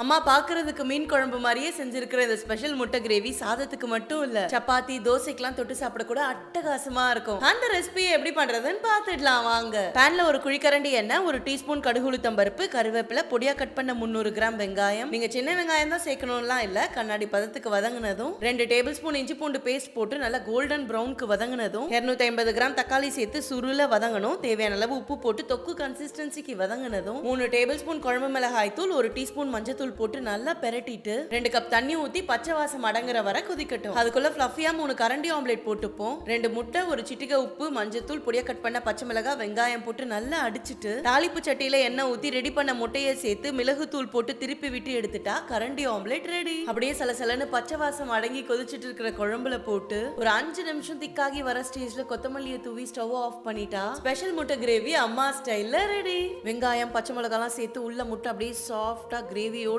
அம்மா பாக்குறதுக்கு மீன் குழம்பு மாதிரியே செஞ்சிருக்கிற இந்த ஸ்பெஷல் முட்டை கிரேவி சாதத்துக்கு மட்டும் இல்ல, சப்பாத்தி தோசைக்கெல்லாம் தொட்டு சாப்பிட கூட அட்டகாசமா இருக்கும். அந்த ரெசிபியை எப்படி பண்றதுன்னு பாத்துடலாம் வாங்க. பேன்ல ஒரு குழிக்கரண்டி எண்ணெய், ஒரு டீஸ்பூன் கடுகு உளுத்தம் பருப்பு, கருவேப்பிலை, பொடியா கட் பண்ண 300 கிராம் வெங்காயம். நீங்க சின்ன வெங்காயம் தான் சேர்க்கணும்லாம் இல்ல, கண்ணாடி பதத்துக்கு வதங்கினதும் 2 டேபிள் ஸ்பூன் இஞ்சி பூண்டு பேஸ்ட் போட்டு நல்லா கோல்டன் ப்ரௌனுக்கு வதங்கினதும் 250 கிராம் தக்காளி சேர்த்து சுருள வதங்கணும். தேவையான அளவு உப்பு போட்டு தொக்கு கன்சிஸ்டன்சிக்கு வதங்கினதும் 3 டேபிள் ஸ்பூன் குழம்பு மிளகாய் தூள், 1 டீஸ்பூன் மஞ்சள் போட்டு நல்லா பெரட்டிட்டு 2 கப் தண்ணி ஊத்தி பச்சை வாசம் அடங்குற வரை கொதிக்கட்டும். அதுக்குள்ள ஃப்ளஃபியா 3 கரண்டி ஆம்லெட் போட்டுப்போம். 2 முட்டை, ஒரு சிட்டிகை உப்பு, மஞ்சத்தூள், பொடியா கட் பண்ண பச்சை மிளகாய், வெங்காயம் போட்டு நல்லா அடிச்சிட்டு தாளிப்பு சட்டியில எண்ணெய் ஊத்தி ரெடி பண்ண முட்டையை சேர்த்து மிளகு தூள் போட்டு திருப்பி விட்டு எடுத்துட்டா கரண்டி ஆம்லெட் ரெடி. அப்படியே சலசலன்னு பச்சை வாசம் அடங்கி கொதிச்சிட்டு இருக்கிற குழம்புல போட்டு ஒரு 5 நிமிஷம் திக்காகி வர ஸ்டேஜ்ல கொத்தமல்லியை தூவி ஸ்டவ் ஆஃப் பண்ணிட்டா ஸ்பெஷல் முட்டை கிரேவி அம்மா ஸ்டைல்ல ரெடி. வெங்காயம் பச்சை மிளகாலாம் சேர்த்து உள்ள முட்டை அப்படியே சாஃப்டா கிரேவியோட